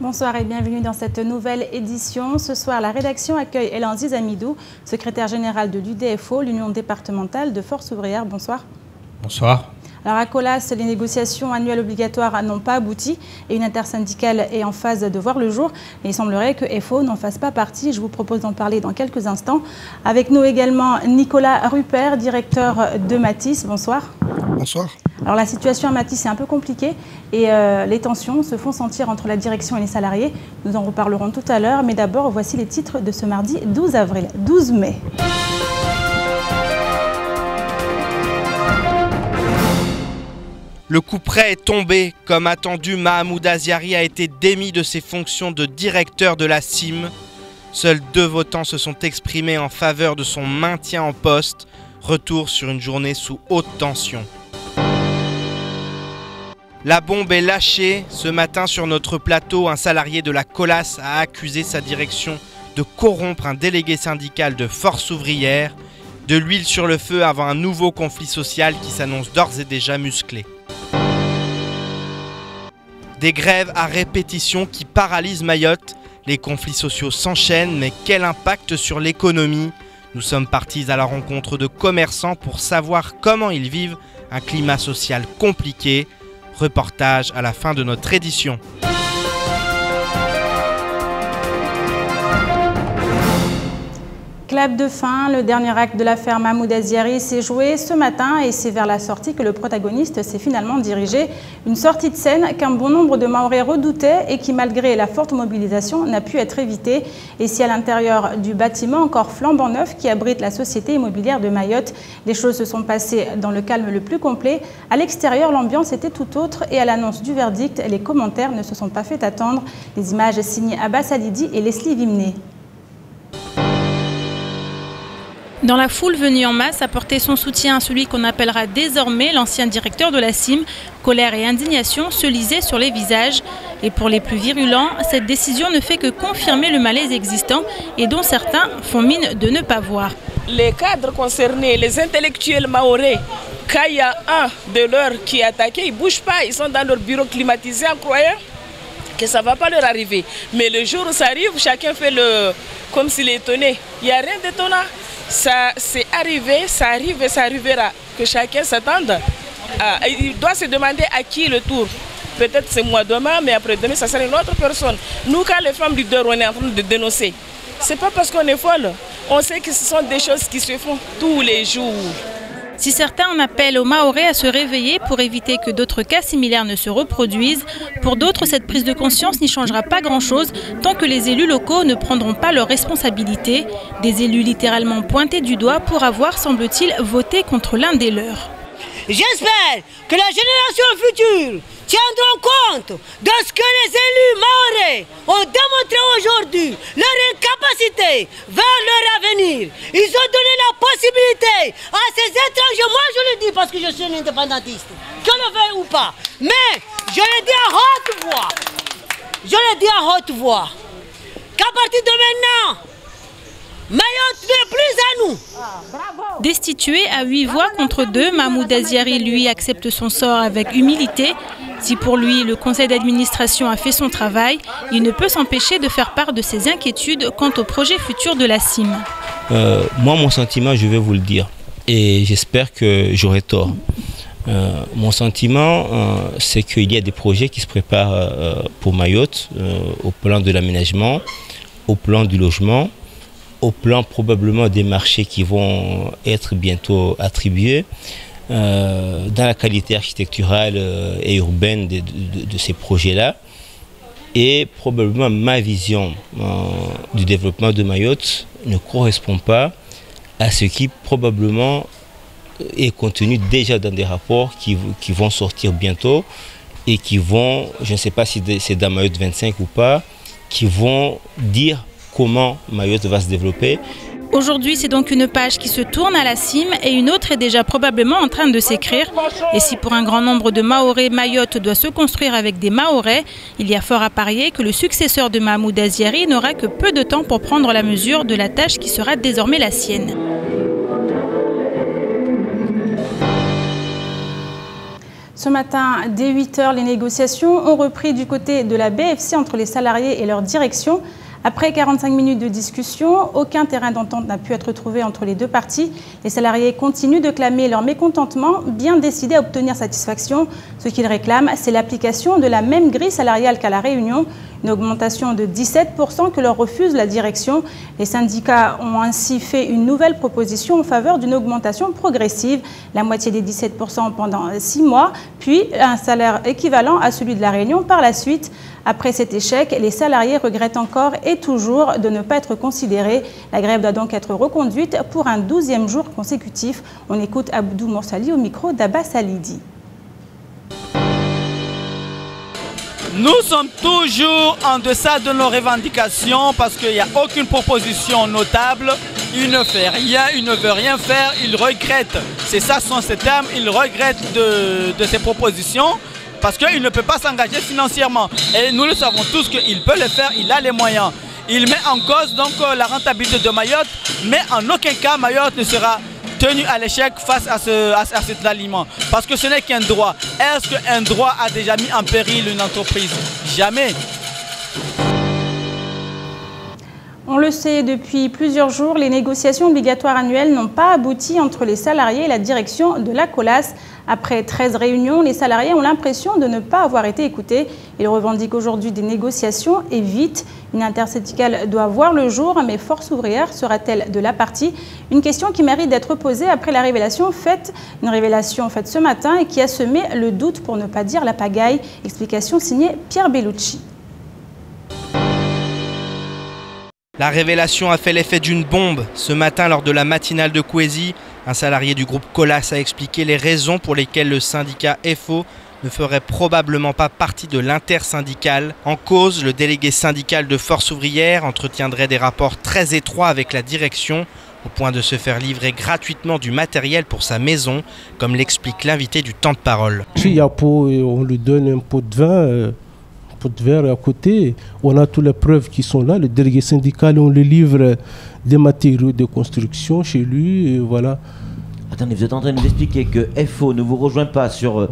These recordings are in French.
Bonsoir et bienvenue dans cette nouvelle édition. Ce soir, la rédaction accueille Elanziz Amidou, secrétaire général de l'UDFO, l'Union départementale de Force ouvrière. Bonsoir. Bonsoir. Alors à Colas, les négociations annuelles obligatoires n'ont pas abouti et une intersyndicale est en phase de voir le jour. Et il semblerait que FO n'en fasse pas partie. Je vous propose d'en parler dans quelques instants. Avec nous également Nicolas Rupert, directeur de Matisse. Bonsoir. Bonsoir. Alors la situation à Matisse est un peu compliquée et les tensions se font sentir entre la direction et les salariés. Nous en reparlerons tout à l'heure, mais d'abord voici les titres de ce mardi 12 mai. Le coup près est tombé. Comme attendu, Mahamoud Aziari a été démis de ses fonctions de directeur de la CIM. Seuls 2 votants se sont exprimés en faveur de son maintien en poste. Retour sur une journée sous haute tension. La bombe est lâchée. Ce matin, sur notre plateau, un salarié de la Colas a accusé sa direction de corrompre un délégué syndical de Force ouvrière. De l'huile sur le feu avant un nouveau conflit social qui s'annonce d'ores et déjà musclé. Des grèves à répétition qui paralysent Mayotte. Les conflits sociaux s'enchaînent, mais quel impact sur l'économie? Nous sommes partis à la rencontre de commerçants pour savoir comment ils vivent un climat social compliqué. Reportage à la fin de notre édition. Clap de fin, le dernier acte de l'affaire Mahamoud Aziari s'est joué ce matin et c'est vers la sortie que le protagoniste s'est finalement dirigé. Une sortie de scène qu'un bon nombre de Mahorais redoutaient et qui, malgré la forte mobilisation, n'a pu être évitée. Et si à l'intérieur du bâtiment encore flambant neuf qui abrite la société immobilière de Mayotte, les choses se sont passées dans le calme le plus complet, à l'extérieur, l'ambiance était tout autre et à l'annonce du verdict, les commentaires ne se sont pas fait attendre. Les images signées Abbas Alidi et Leslie Vimné. Dans la foule venue en masse apporter son soutien à celui qu'on appellera désormais l'ancien directeur de la CIM, colère et indignation se lisaient sur les visages. Et pour les plus virulents, cette décision ne fait que confirmer le malaise existant et dont certains font mine de ne pas voir. Les cadres concernés, les intellectuels mahorais, quand il y a un de leurs qui est attaqué, ils ne bougent pas, ils sont dans leur bureau climatisé en croyant que ça ne va pas leur arriver. Mais le jour où ça arrive, chacun fait comme s'il est étonné. Il n'y a rien d'étonnant. Ça c'est arrivé, ça arrive et ça arrivera. Que chacun s'attende. Il doit se demander à qui le tour. Peut-être c'est moi demain, mais après-demain, ça sera une autre personne. Nous, quand les femmes leaders, on est en train de dénoncer, c'est pas parce qu'on est folle. On sait que ce sont des choses qui se font tous les jours. Si certains en appellent aux Mahorais à se réveiller pour éviter que d'autres cas similaires ne se reproduisent, pour d'autres, cette prise de conscience n'y changera pas grand-chose tant que les élus locaux ne prendront pas leurs responsabilités. Des élus littéralement pointés du doigt pour avoir, semble-t-il, voté contre l'un des leurs. J'espère que la génération future tiendront compte de ce que les élus mahorais ont démontré aujourd'hui, leur incapacité vers leur avenir. Ils ont donné la possibilité à ces étrangers, moi je le dis parce que je suis un indépendantiste, que le veuille ou pas, mais je le dis à haute voix, qu'à partir de maintenant, Mayotte n'est plus à nous. Destitué à 8 voix contre 2, Mahamoud Aziari, lui, accepte son sort avec humilité. Si pour lui, le conseil d'administration a fait son travail, il ne peut s'empêcher de faire part de ses inquiétudes quant au projet futur de la CIM. Moi, mon sentiment, je vais vous le dire, et j'espère que j'aurai tort. Mon sentiment, c'est qu'il y a des projets qui se préparent pour Mayotte, au plan de l'aménagement, au plan du logement, au plan probablement des marchés qui vont être bientôt attribués, dans la qualité architecturale et urbaine de ces projets-là. Et probablement ma vision du développement de Mayotte ne correspond pas à ce qui probablement est contenu déjà dans des rapports qui vont sortir bientôt et qui vont, je ne sais pas si c'est dans Mayotte 25 ou pas, qui vont dire comment Mayotte va se développer. Aujourd'hui, c'est donc une page qui se tourne à la CIM et une autre est déjà probablement en train de s'écrire. Et si pour un grand nombre de Mahorais, Mayotte doit se construire avec des Mahorais, il y a fort à parier que le successeur de Mahamoud Aziari n'aura que peu de temps pour prendre la mesure de la tâche qui sera désormais la sienne. Ce matin, dès 8 h, les négociations ont repris du côté de la BFC entre les salariés et leur direction. Après 45 minutes de discussion, aucun terrain d'entente n'a pu être trouvé entre les deux parties. Les salariés continuent de clamer leur mécontentement, bien décidés à obtenir satisfaction. Ce qu'ils réclament, c'est l'application de la même grille salariale qu'à La Réunion, une augmentation de 17% que leur refuse la direction. Les syndicats ont ainsi fait une nouvelle proposition en faveur d'une augmentation progressive, la moitié des 17% pendant 6 mois, puis un salaire équivalent à celui de La Réunion par la suite. Après cet échec, les salariés regrettent encore et toujours de ne pas être considérés. La grève doit donc être reconduite pour un 12e jour consécutif. On écoute Abdou Morsali au micro d'Abbas Alidi. Nous sommes toujours en deçà de nos revendications parce qu'il n'y a aucune proposition notable. Il ne fait rien, il ne veut rien faire, il regrette. C'est ça son terme, il regrette de ses propositions parce qu'il ne peut pas s'engager financièrement. Et nous le savons tous qu'il peut le faire, il a les moyens. Il met en cause donc la rentabilité de Mayotte, mais en aucun cas Mayotte ne sera tenu à l'échec face à cet aliment. Parce que ce n'est qu'un droit. Est-ce qu'un droit a déjà mis en péril une entreprise? Jamais. On le sait, depuis plusieurs jours, les négociations obligatoires annuelles n'ont pas abouti entre les salariés et la direction de la Colas. Après 13 réunions, les salariés ont l'impression de ne pas avoir été écoutés. Ils revendiquent aujourd'hui des négociations et vite. Une intersyndicale doit voir le jour, mais Force ouvrière sera-t-elle de la partie? Une question qui mérite d'être posée après la révélation faite ce matin et qui a semé le doute pour ne pas dire la pagaille. Explication signée Pierre Bellucci. La révélation a fait l'effet d'une bombe. Ce matin, lors de la matinale de Kouézi, un salarié du groupe Colas a expliqué les raisons pour lesquelles le syndicat FO ne ferait probablement pas partie de l'intersyndicale. En cause, le délégué syndical de Force ouvrière entretiendrait des rapports très étroits avec la direction, au point de se faire livrer gratuitement du matériel pour sa maison, comme l'explique l'invité du temps de parole. Si il y a pot, on lui donne un pot de vin. De verre à côté, on a toutes les preuves qui sont là. Le délégué syndical, on lui livre des matériaux de construction chez lui, et voilà. Attendez, vous êtes en train de nous expliquer que FO ne vous rejoint pas sur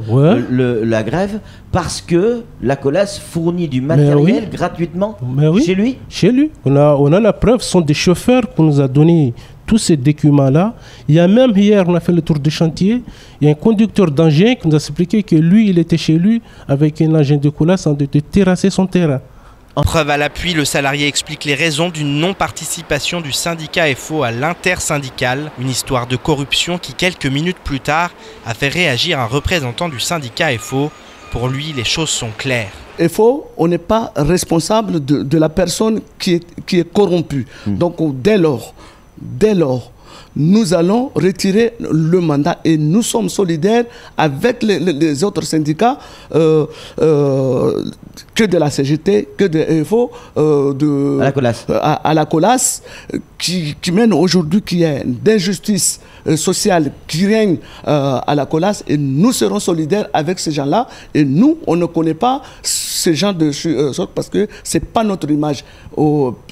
la grève parce que la Colas fournit du matériel gratuitement chez lui? Chez lui. On a la preuve, ce sont des chauffeurs qu'on nous a donné tous ces documents-là. Il y a même hier, on a fait le tour du chantier, il y a un conducteur d'engin qui nous a expliqué que lui, il était chez lui avec un engin de Colas en train de terrasser son terrain. En preuve à l'appui, le salarié explique les raisons d'une non-participation du syndicat FO à l'intersyndicale, une histoire de corruption qui, quelques minutes plus tard, a fait réagir un représentant du syndicat FO. Pour lui, les choses sont claires. FO, on n'est pas responsable de la personne qui est corrompue. Donc dès lors, nous allons retirer le mandat et nous sommes solidaires avec les autres syndicats que de la CGT, que de FO, à la Colas, qui mène aujourd'hui, qui est d'injustice sociale qui règne à la Colas, et nous serons solidaires avec ces gens-là. Et nous, on ne connaît pas ces gens de sorte parce que ce n'est pas notre image.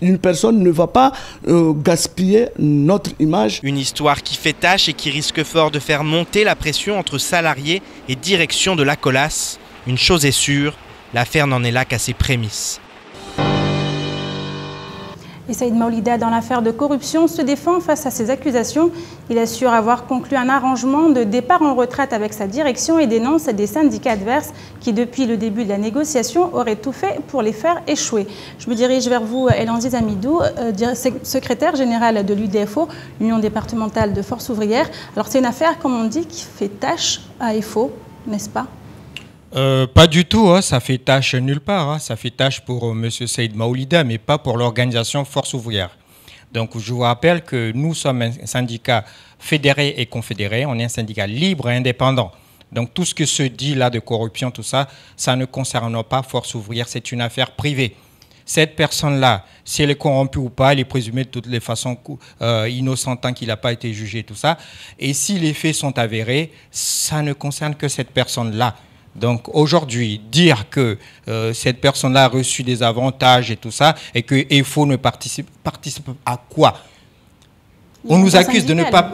Une personne ne va pas gaspiller notre image. Une histoire qui fait tâche et qui risque fort de faire monter la pression entre salariés et direction de la Colas. Une chose est sûre, l'affaire n'en est là qu'à ses prémices. Et Saïd Maoulida, dans l'affaire de corruption, se défend face à ces accusations. Il assure avoir conclu un arrangement de départ en retraite avec sa direction et dénonce des syndicats adverses qui, depuis le début de la négociation, auraient tout fait pour les faire échouer. Je me dirige vers vous, Elanziz Amidou, secrétaire général de l'UDFO, l'Union départementale de Force ouvrière. Alors c'est une affaire, comme on dit, qui fait tâche à FO, n'est-ce pas ? Pas du tout, hein, ça fait tâche nulle part. Hein, ça fait tâche pour M. Saïd Maoulida, mais pas pour l'organisation Force ouvrière. Donc je vous rappelle que nous sommes un syndicat fédéré et confédéré, on est un syndicat libre et indépendant. Donc tout ce que se dit là de corruption, tout ça, ça ne concerne pas Force ouvrière, c'est une affaire privée. Cette personne-là, si elle est corrompue ou pas, elle est présumée de toutes les façons innocente tant qu'il n'a pas été jugé, tout ça. Et si les faits sont avérés, ça ne concerne que cette personne-là. Donc aujourd'hui, dire que cette personne-là a reçu des avantages et tout ça, et que FO ne participe à quoi? On nous accuse de ne pas...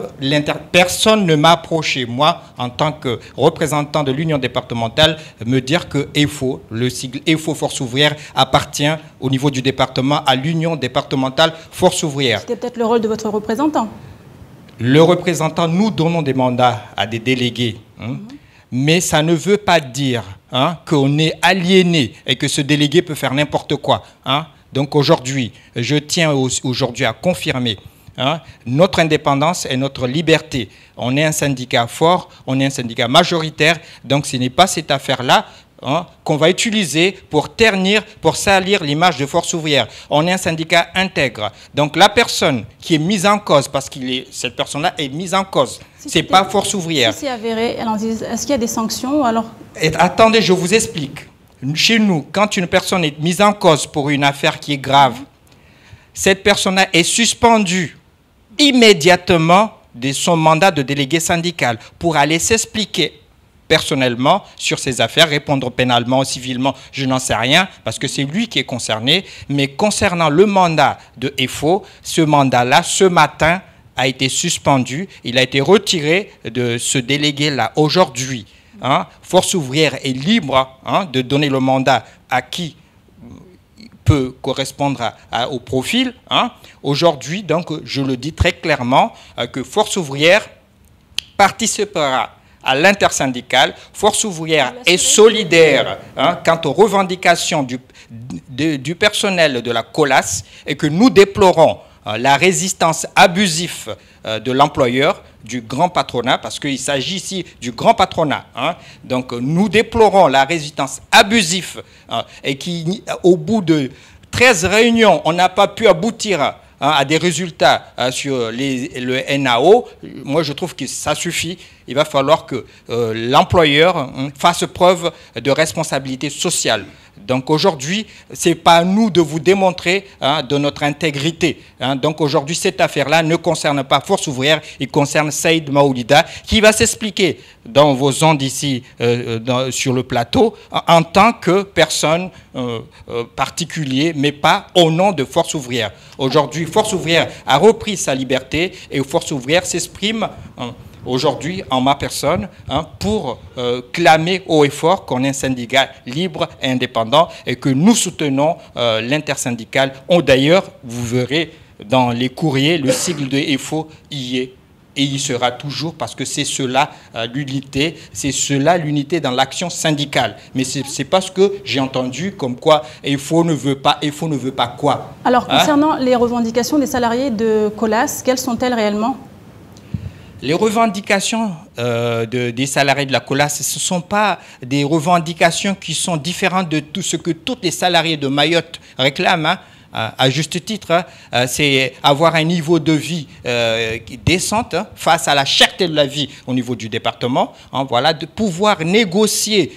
Personne ne m'a approché, moi, en tant que représentant de l'Union départementale, me dire que EFO, le sigle EFO Force Ouvrière, appartient au niveau du département à l'Union départementale Force Ouvrière. C'était peut-être le rôle de votre représentant. Le représentant, nous donnons des mandats à des délégués. Mais ça ne veut pas dire qu'on est aliéné et que ce délégué peut faire n'importe quoi. Donc aujourd'hui, je tiens aujourd'hui à confirmer notre indépendance et notre liberté. On est un syndicat fort, on est un syndicat majoritaire, donc ce n'est pas cette affaire-là qu'on va utiliser pour ternir, pour salir l'image de Force Ouvrière. On est un syndicat intègre. Donc la personne qui est mise en cause, parce que cette personne-là est mise en cause, c'est pas Force Ouvrière. Si c'est avéré, est-ce qu'il y a des sanctions alors? Attendez, je vous explique. Chez nous, quand une personne est mise en cause pour une affaire qui est grave, cette personne-là est suspendue immédiatement de son mandat de délégué syndical pour aller s'expliquer personnellement sur ses affaires, répondre pénalement ou civilement, je n'en sais rien, parce que c'est lui qui est concerné. Mais concernant le mandat de EFO, ce mandat-là, ce matin, a été suspendu. Il a été retiré de ce délégué-là aujourd'hui. Force Ouvrière est libre de donner le mandat à qui peut correspondre au profil. Aujourd'hui, donc, je le dis très clairement, que Force Ouvrière participera à l'intersyndicale. Force Ouvrière est solidaire quant aux revendications du personnel de la COLAS et que nous déplorons la résistance abusive de l'employeur, du grand patronat, parce qu'il s'agit ici du grand patronat. Donc nous déplorons la résistance abusive et qui, au bout de 13 réunions, on n'a pas pu aboutir à des résultats sur le NAO. Moi, je trouve que ça suffit. Il va falloir que l'employeur fasse preuve de responsabilité sociale. Donc aujourd'hui, ce n'est pas à nous de vous démontrer de notre intégrité. Donc aujourd'hui, cette affaire-là ne concerne pas Force Ouvrière, il concerne Saïd Maoulida, qui va s'expliquer dans vos ondes ici, sur le plateau, en tant que personne particulière, mais pas au nom de Force Ouvrière. Aujourd'hui, Force Ouvrière a repris sa liberté et Force Ouvrière s'exprime aujourd'hui, en ma personne, pour clamer haut et fort qu'on est un syndicat libre et indépendant et que nous soutenons l'intersyndicale. D'ailleurs, vous verrez dans les courriers, le sigle de EFO y est. Et il sera toujours parce que c'est cela l'unité, c'est cela l'unité dans l'action syndicale. Mais c'est pas ce que j'ai entendu comme quoi EFO ne veut pas quoi. Alors, concernant les revendications des salariés de COLAS, quelles sont-elles réellement ? Les revendications des salariés de la COLAS, ce ne sont pas des revendications qui sont différentes de tout ce que tous les salariés de Mayotte réclament, à juste titre. C'est avoir un niveau de vie décent face à la cherté de la vie au niveau du département. Voilà, de pouvoir négocier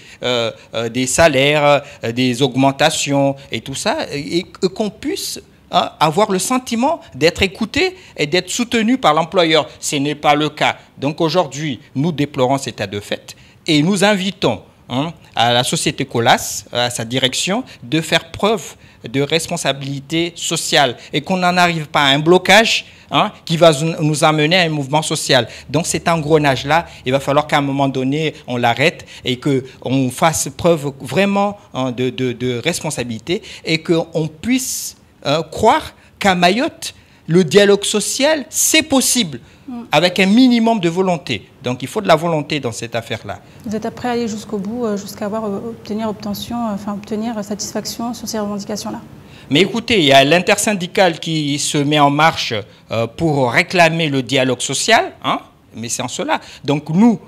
des salaires, des augmentations et tout ça, et qu'on puisse avoir le sentiment d'être écouté et d'être soutenu par l'employeur. Ce n'est pas le cas. Donc aujourd'hui, nous déplorons cet état de fait et nous invitons à la société COLAS, à sa direction, de faire preuve de responsabilité sociale et qu'on n'en arrive pas à un blocage qui va nous amener à un mouvement social. Donc cet engrenage-là, il va falloir qu'à un moment donné, on l'arrête et qu'on fasse preuve vraiment de responsabilité et qu'on puisse croire qu'à Mayotte, le dialogue social, c'est possible, avec un minimum de volonté. Donc il faut de la volonté dans cette affaire-là. Vous êtes prêt à aller jusqu'au bout, jusqu'à obtenir satisfaction sur ces revendications-là? Mais écoutez, il y a l'intersyndicale qui se met en marche pour réclamer le dialogue social, mais c'est en cela. Donc nous,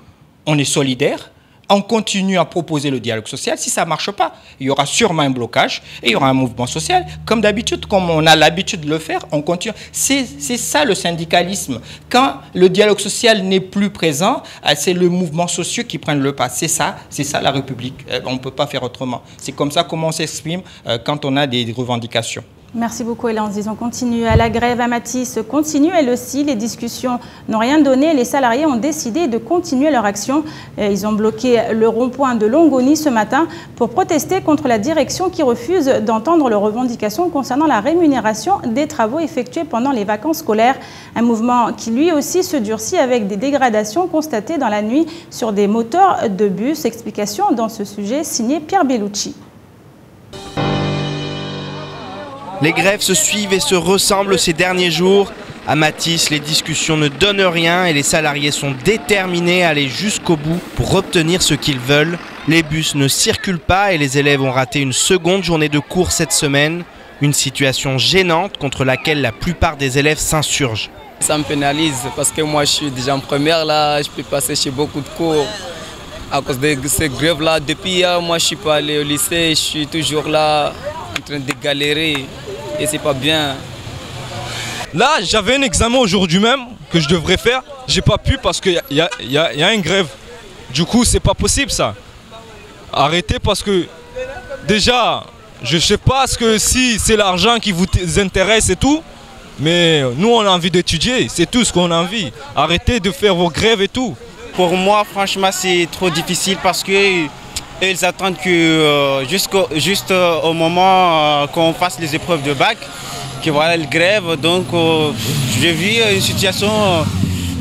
on est solidaires. On continue à proposer le dialogue social. Si ça ne marche pas, il y aura sûrement un blocage et il y aura un mouvement social. Comme d'habitude, comme on a l'habitude de le faire, on continue. C'est ça le syndicalisme. Quand le dialogue social n'est plus présent, c'est le mouvement social qui prend le pas. C'est ça la République. On ne peut pas faire autrement. C'est comme ça comment on s'exprime quand on a des revendications. Merci beaucoup, Hélène. On continue. À la grève à Matisse continue, elle aussi. Les discussions n'ont rien donné. Les salariés ont décidé de continuer leur action. Ils ont bloqué le rond-point de Longoni ce matin pour protester contre la direction qui refuse d'entendre leurs revendications concernant la rémunération des travaux effectués pendant les vacances scolaires. Un mouvement qui lui aussi se durcit avec des dégradations constatées dans la nuit sur des moteurs de bus. Explication dans ce sujet signé Pierre Bellucci. Les grèves se suivent et se ressemblent ces derniers jours. À Matisse, les discussions ne donnent rien et les salariés sont déterminés à aller jusqu'au bout pour obtenir ce qu'ils veulent. Les bus ne circulent pas et les élèves ont raté une seconde journée de cours cette semaine. Une situation gênante contre laquelle la plupart des élèves s'insurgent. Ça me pénalise parce que moi je suis déjà en première là, je peux passer chez beaucoup de cours. À cause de ces grèves-là, depuis hier, moi je ne suis pas allé au lycée, je suis toujours là en train de galérer et c'est pas bien. Là, j'avais un examen aujourd'hui même que je devrais faire, j'ai pas pu parce qu'il y a une grève. Du coup, c'est pas possible ça. Arrêtez parce que déjà, je sais pas si c'est l'argent qui vous intéresse et tout, mais nous on a envie d'étudier, c'est tout ce qu'on a envie. Arrêtez de faire vos grèves et tout. Pour moi, franchement, c'est trop difficile parce que ils attendent que juste au moment qu'on fasse les épreuves de bac, que voilà, ils grèvent. Donc, je vis une situation,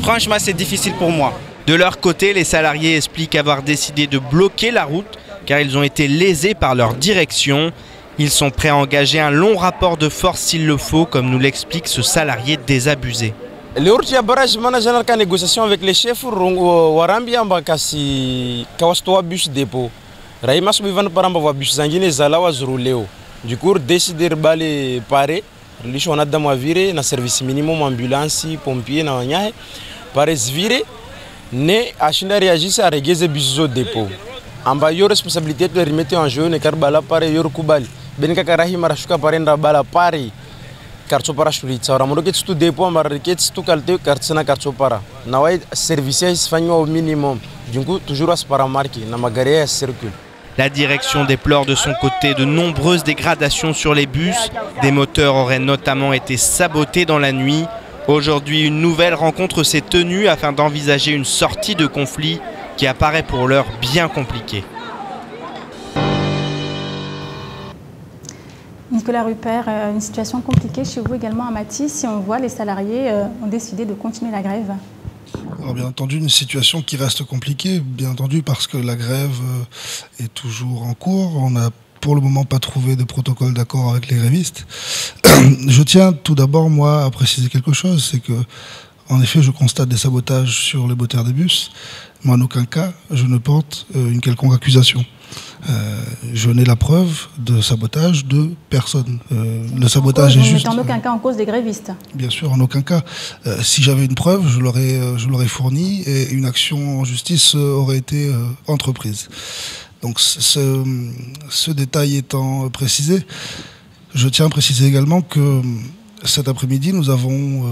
franchement, c'est difficile pour moi. De leur côté, les salariés expliquent avoir décidé de bloquer la route car ils ont été lésés par leur direction. Ils sont prêts à engager un long rapport de force s'il le faut, comme nous l'explique ce salarié désabusé. Le barrage manager a négociation avec les chefs Warambi Ambakasi Kawastoa bus dépôt. Raïma Soubivan Paramba va bus zangine Zalawa Zuruleo. Du coup, décider de parer. On a d'abord viré na service minimum ambulance, pompier na wanyahe. Parer viré, ne achina réagisse à régler bus au dépôt. Amba yo responsabilité de remettre en jeu ne karbala pare yor kubali. Benika karahi marashuka parenda bala pare. Kartu para shuri tsara mo roket stu depo amar roket stu kalte kartsena kartu para na way service isfanyo au minimum du coup toujours as para marqué na magaria circule. La direction déplore de son côté de nombreuses dégradations sur les bus. Des moteurs auraient notamment été sabotés dans la nuit. Aujourd'hui, une nouvelle rencontre s'est tenue afin d'envisager une sortie de conflit qui apparaît pour l'heure bien compliquée. Nicolas Rupert, une situation compliquée chez vous également à Matisse. Si on voit, les salariés ont décidé de continuer la grève. Alors bien entendu, une situation qui reste compliquée, bien entendu parce que la grève est toujours en cours. On n'a pour le moment pas trouvé de protocole d'accord avec les grévistes. Je tiens tout d'abord, moi, à préciser quelque chose, c'est que, en effet, je constate des sabotages sur les moteurs des bus, mais en aucun cas, je ne porte une quelconque accusation. Je n'ai la preuve de sabotage de personne. Le sabotage est juste... Vous ne mettez en aucun cas en cause des grévistes? Bien sûr, en aucun cas. Si j'avais une preuve, je l'aurais fournie et une action en justice aurait été entreprise. Donc ce détail étant précisé, je tiens à préciser également que cet après-midi, nous avons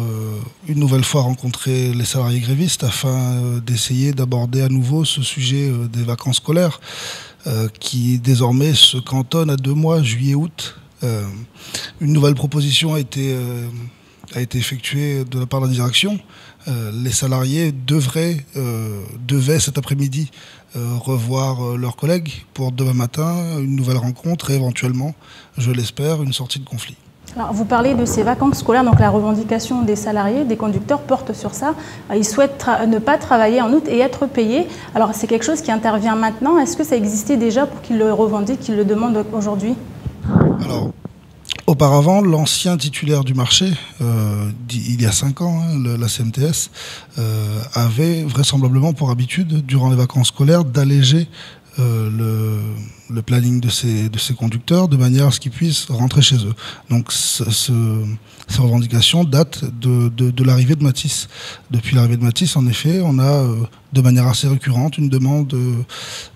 une nouvelle fois rencontré les salariés grévistes afin d'essayer d'aborder à nouveau ce sujet des vacances scolaires qui désormais se cantonne à 2 mois, juillet-août. Une nouvelle proposition a été effectuée de la part de la direction. Les salariés devaient cet après-midi revoir leurs collègues pour demain matin une nouvelle rencontre et éventuellement, je l'espère, une sortie de conflit. Alors, vous parlez de ces vacances scolaires, donc la revendication des salariés, des conducteurs porte sur ça. Ils souhaitent ne pas travailler en août et être payés. Alors c'est quelque chose qui intervient maintenant. Est-ce que ça existait déjà pour qu'ils le revendiquent, qu'ils le demandent aujourd'hui? Alors, auparavant, l'ancien titulaire du marché, il y a 5 ans, la CMTS, avait vraisemblablement pour habitude, durant les vacances scolaires, d'alléger le planning de ces conducteurs de manière à ce qu'ils puissent rentrer chez eux. Donc ces revendications datent de l'arrivée de Matisse. Depuis l'arrivée de Matisse, en effet, on a de manière assez récurrente une demande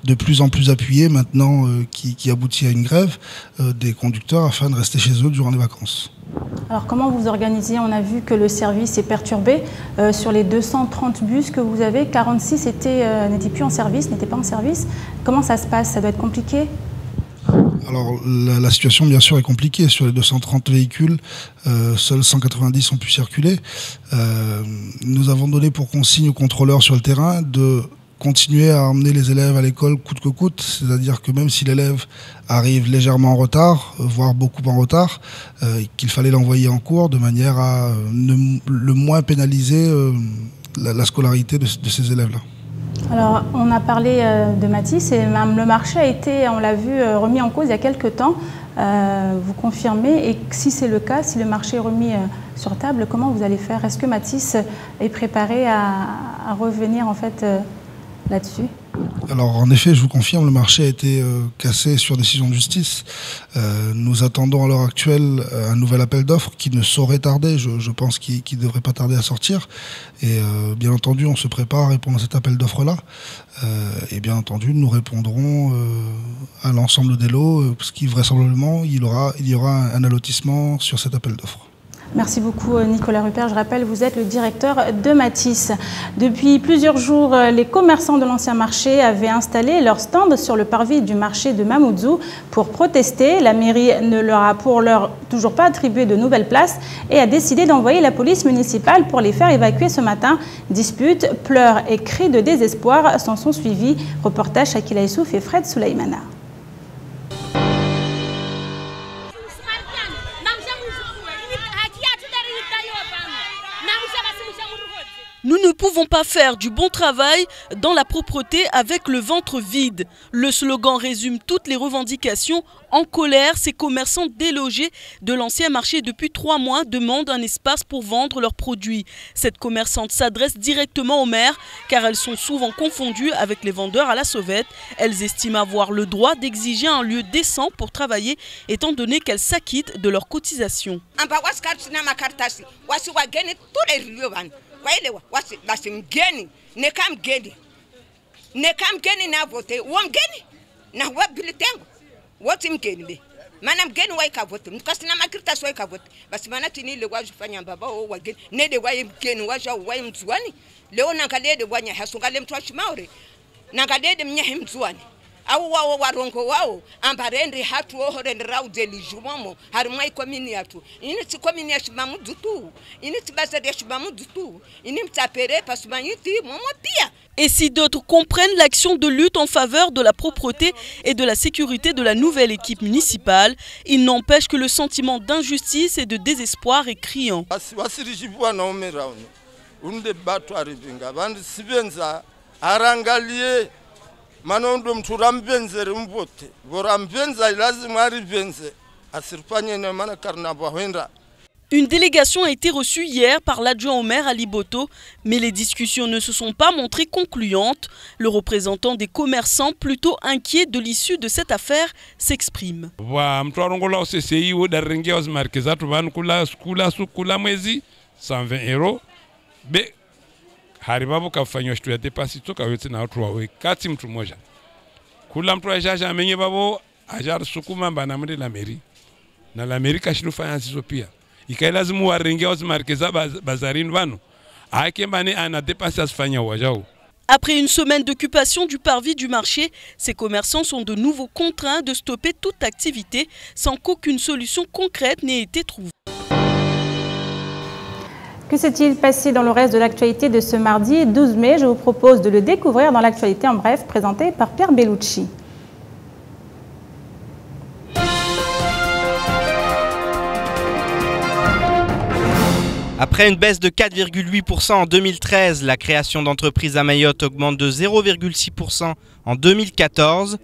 de plus en plus appuyée maintenant qui aboutit à une grève des conducteurs afin de rester chez eux durant les vacances. Alors comment vous organisez? On a vu que le service est perturbé. Sur les 230 bus que vous avez, 46 n'étaient plus en service, n'étaient pas en service. Comment ça se passe? Ça doit être compliqué? Alors la situation bien sûr est compliquée. Sur les 230 véhicules, seuls 190 ont pu circuler. Nous avons donné pour consigne aux contrôleurs sur le terrain de continuer à emmener les élèves à l'école coûte que coûte, c'est-à-dire que même si l'élève arrive légèrement en retard, voire beaucoup en retard, qu'il fallait l'envoyer en cours de manière à le moins pénaliser la scolarité de ces élèves-là. Alors, on a parlé de Matisse et même le marché a été, on l'a vu, remis en cause il y a quelques temps. Vous confirmez, et si c'est le cas, si le marché est remis sur table, comment vous allez faire? Est-ce que Matisse est préparé à revenir en fait là-dessus? Alors en effet, je vous confirme, le marché a été cassé sur décision de justice. Nous attendons à l'heure actuelle un nouvel appel d'offres qui ne saurait tarder, je pense qu'il ne devrait pas tarder à sortir. Et bien entendu, on se prépare à répondre à cet appel d'offres-là. Et bien entendu, nous répondrons à l'ensemble des lots, parce qu'il vraisemblablement, il y aura un allotissement sur cet appel d'offres. Merci beaucoup Nicolas Rupert. Je rappelle, vous êtes le directeur de Matisse. Depuis plusieurs jours, les commerçants de l'ancien marché avaient installé leur stand sur le parvis du marché de Mamoudzou pour protester. La mairie ne leur a pour l'heure toujours pas attribué de nouvelles places et a décidé d'envoyer la police municipale pour les faire évacuer ce matin. Disputes, pleurs et cris de désespoir s'en sont suivis. Reportage Shakila Issouf et Fred Souleymana. Nous ne pouvons pas faire du bon travail dans la propreté avec le ventre vide. Le slogan résume toutes les revendications. En colère, ces commerçants délogés de l'ancien marché depuis 3 mois demandent un espace pour vendre leurs produits. Cette commerçante s'adresse directement au maire car elles sont souvent confondues avec les vendeurs à la sauvette. Elles estiment avoir le droit d'exiger un lieu décent pour travailler étant donné qu'elles s'acquittent de leurs cotisations. Waelewa wasi basi mgeni neka mgeni na vote wa mgeni na wa bilitengo wote mgeni be mana mgeni waika vote mkasina makirita so waika vote basi mana tinile wajufanya baba o wageni nede waye mgeni waja waye mzuani leo nangalede wanya hasungale mtu ashimaure nangalede mnyahe mzuani au wao warongo wao ambarende hatu ohorende raude lijumomo harumai komini yatu ini ti komini ya shimamu dutu ini ti bazade ya shimamu dutu ini mtapere pasumanyiti momo pia. Et si d'autres comprennent l'action de lutte en faveur de la propreté et de la sécurité de la nouvelle équipe municipale, il n'empêche que le sentiment d'injustice et de désespoir est criant. Manondo mtura mbenze mvote bora mbenza lazima rivenze asirfanye na mana karna bahwenda. Une délégation a été reçue hier par l'adjoint au maire Ali Boto, mais les discussions ne se sont pas montrées concluantes. Le représentant des commerçants, plutôt inquiet de l'issue de cette affaire, s'exprime. Wa mtwarongola OCCI wo darengia osmarkezatu van kula mwezi 120 €. Be haribabu kafanywa shtu ya depasi toka wete na watu wawe kati mtu moja kula mtu ajaja amenye babo ajar sukuma mbana mwende la meri na la meri kashiru fayansi pia ikailazimu warenge osmarkeza bazarini vano ake mbane ana depasi asifanya wajao. Après une semaine d'occupation du parvis du marché, ces commerçants sont de nouveau contraints de stopper toute activité sans qu'aucune solution concrète n'ait été trouvée. Que s'est-il passé dans le reste de l'actualité de ce mardi 12 mai? Je vous propose de le découvrir dans l'actualité en bref, présentée par Pierre Bellucci. Après une baisse de 4,8% en 2013, la création d'entreprises à Mayotte augmente de 0,6% en 2014.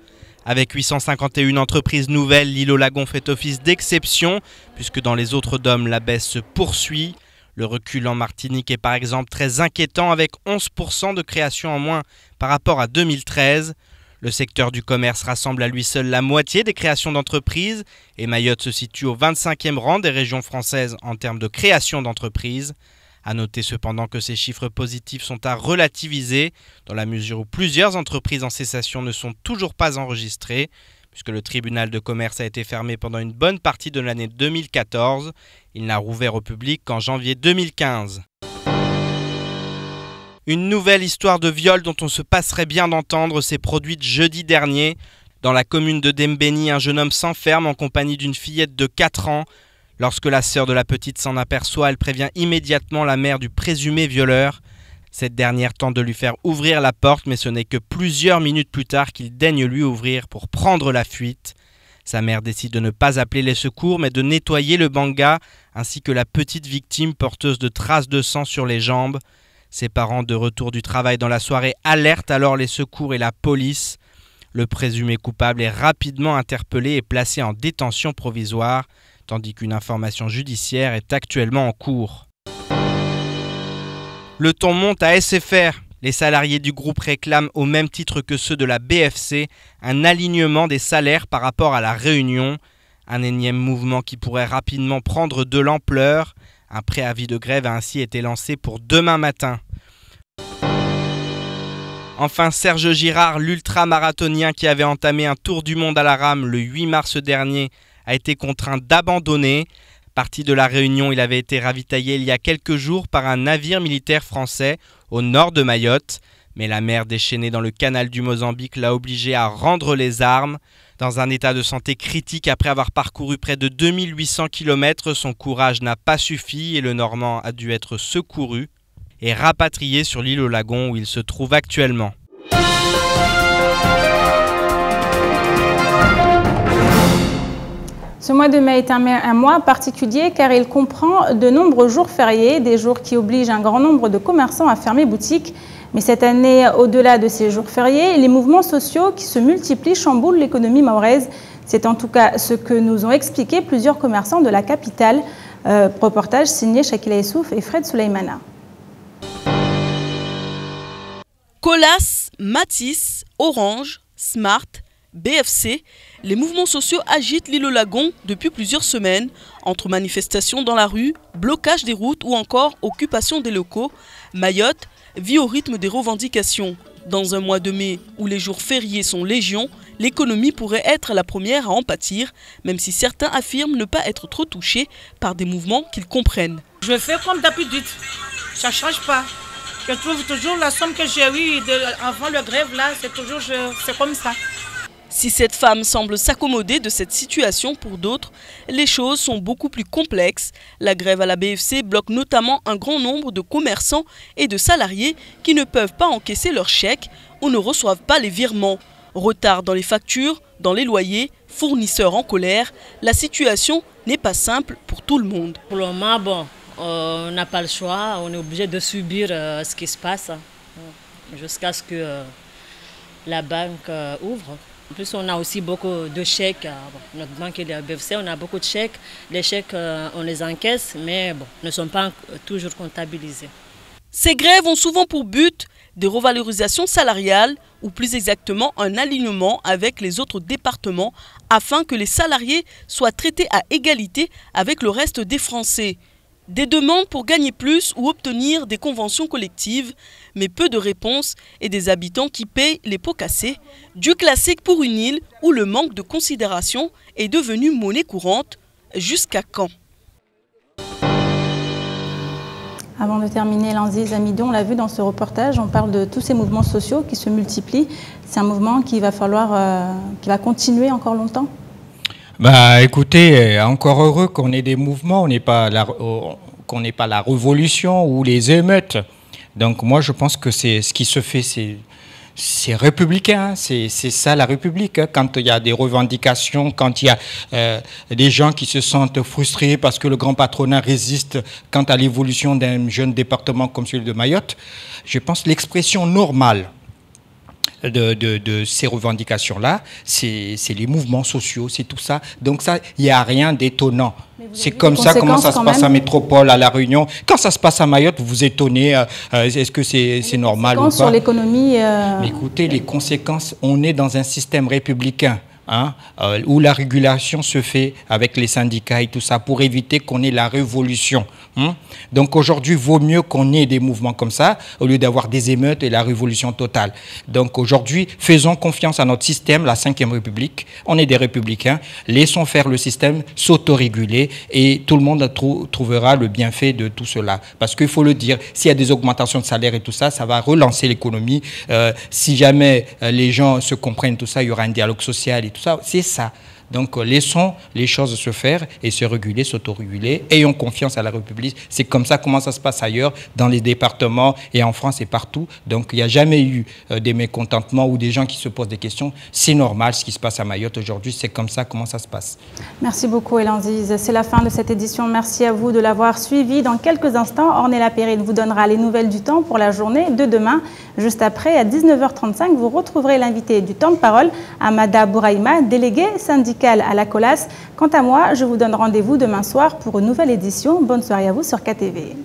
Avec 851 entreprises nouvelles, l'île aux Lagons fait office d'exception, puisque dans les autres DOM, la baisse se poursuit. Le recul en Martinique est par exemple très inquiétant avec 11% de création en moins par rapport à 2013. Le secteur du commerce rassemble à lui seul la moitié des créations d'entreprises et Mayotte se situe au 25e rang des régions françaises en termes de création d'entreprises. A noter cependant que ces chiffres positifs sont à relativiser dans la mesure où plusieurs entreprises en cessation ne sont toujours pas enregistrées, puisque le tribunal de commerce a été fermé pendant une bonne partie de l'année 2014. Il n'a rouvert au public qu'en janvier 2015. Une nouvelle histoire de viol dont on se passerait bien d'entendre s'est produite jeudi dernier. Dans la commune de Dembéni, un jeune homme s'enferme en compagnie d'une fillette de 4 ans. Lorsque la sœur de la petite s'en aperçoit, elle prévient immédiatement la mère du présumé violeur. Cette dernière tente de lui faire ouvrir la porte, mais ce n'est que plusieurs minutes plus tard qu'il daigne lui ouvrir pour prendre la fuite. Sa mère décide de ne pas appeler les secours, mais de nettoyer le banga, ainsi que la petite victime porteuse de traces de sang sur les jambes. Ses parents, de retour du travail dans la soirée, alertent alors les secours et la police. Le présumé coupable est rapidement interpellé et placé en détention provisoire, tandis qu'une information judiciaire est actuellement en cours. Le ton monte à SFR. Les salariés du groupe réclament, au même titre que ceux de la BFC, un alignement des salaires par rapport à la Réunion. Un énième mouvement qui pourrait rapidement prendre de l'ampleur. Un préavis de grève a ainsi été lancé pour demain matin. Enfin, Serge Girard, l'ultramarathonien qui avait entamé un tour du monde à la rame le 8 mars dernier, a été contraint d'abandonner. Parti de la Réunion, il avait été ravitaillé il y a quelques jours par un navire militaire français au nord de Mayotte. Mais la mer déchaînée dans le canal du Mozambique l'a obligé à rendre les armes. Dans un état de santé critique après avoir parcouru près de 2800 km, son courage n'a pas suffi et le Normand a dû être secouru et rapatrié sur l'île aux Lagons où il se trouve actuellement. Ce mois de mai est un mois particulier car il comprend de nombreux jours fériés, des jours qui obligent un grand nombre de commerçants à fermer boutique. Mais cette année, au-delà de ces jours fériés, les mouvements sociaux qui se multiplient chamboulent l'économie mahoraise. C'est en tout cas ce que nous ont expliqué plusieurs commerçants de la capitale. Reportage signé Shakila Essouf et Fred Souleymana. Colas, Matisse, Orange, Smart, BFC, les mouvements sociaux agitent l'île aux Lagons depuis plusieurs semaines, entre manifestations dans la rue, blocage des routes ou encore occupation des locaux. Mayotte vit au rythme des revendications. Dans un mois de mai où les jours fériés sont légion, l'économie pourrait être la première à en pâtir, même si certains affirment ne pas être trop touchés par des mouvements qu'ils comprennent. Je fais comme d'habitude, ça ne change pas. Je trouve toujours la somme que j'ai eue avant le grève, là, c'est comme ça. Si cette femme semble s'accommoder de cette situation, pour d'autres, les choses sont beaucoup plus complexes. La grève à la BFC bloque notamment un grand nombre de commerçants et de salariés qui ne peuvent pas encaisser leurs chèques ou ne reçoivent pas les virements. Retard dans les factures, dans les loyers, fournisseurs en colère, la situation n'est pas simple pour tout le monde. Pour le moment, bon, on n'a pas le choix, on est obligé de subir ce qui se passe jusqu'à ce que la banque ouvre. En plus, on a aussi beaucoup de chèques. Notre banque et la BFC, on a beaucoup de chèques. Les chèques, on les encaisse, mais bon, ne sont pas toujours comptabilisés. Ces grèves ont souvent pour but des revalorisations salariales ou plus exactement un alignement avec les autres départements afin que les salariés soient traités à égalité avec le reste des Français. Des demandes pour gagner plus ou obtenir des conventions collectives, mais peu de réponses et des habitants qui payent les pots cassés. Du classique pour une île où le manque de considération est devenu monnaie courante. Jusqu'à quand? Avant de terminer, Lanziz Amidon, on l'a vu dans ce reportage, on parle de tous ces mouvements sociaux qui se multiplient. C'est un mouvement qui va continuer encore longtemps? Bah, écoutez, encore heureux qu'on ait des mouvements, qu'on n'ait pas la révolution ou les émeutes. Donc moi, je pense que c'est ce qui se fait, c'est républicain, c'est ça la République. Quand il y a des revendications, quand il y a des gens qui se sentent frustrés parce que le grand patronat résiste quant à l'évolution d'un jeune département comme celui de Mayotte, je pense que l'expression normale de ces revendications-là, c'est les mouvements sociaux, c'est tout ça. Donc ça, il n'y a rien d'étonnant. C'est comme ça, comment ça se passe à Métropole, à La Réunion. Quand ça se passe à Mayotte, vous vous étonnez, est-ce que c'est normal ou pas? Sur l'économie Écoutez, les conséquences, on est dans un système républicain. hein, où la régulation se fait avec les syndicats et tout ça pour éviter qu'on ait la révolution. Hein. Donc aujourd'hui, il vaut mieux qu'on ait des mouvements comme ça au lieu d'avoir des émeutes et la révolution totale. Donc aujourd'hui, faisons confiance à notre système, la 5e République. On est des républicains. Laissons faire le système s'autoréguler et tout le monde trouvera le bienfait de tout cela. Parce qu'il faut le dire, s'il y a des augmentations de salaire et tout ça, ça va relancer l'économie. Si jamais les gens se comprennent tout ça, il y aura un dialogue social et tout ça. C'est ça. Donc laissons les choses se faire et se réguler, s'autoréguler. Ayons confiance à la République. C'est comme ça comment ça se passe ailleurs, dans les départements et en France et partout. Donc il n'y a jamais eu des mécontentements ou des gens qui se posent des questions. C'est normal ce qui se passe à Mayotte aujourd'hui. C'est comme ça comment ça se passe. Merci beaucoup Elanziz. C'est la fin de cette édition. Merci à vous de l'avoir suivi. Dans quelques instants, Ornella Périne vous donnera les nouvelles du temps pour la journée de demain. Juste après, à 19h35, vous retrouverez l'invité du temps de parole, Amada Bouraïma, délégué syndical à la COLAS. Quant à moi, je vous donne rendez-vous demain soir pour une nouvelle édition. Bonne soirée à vous sur KTV.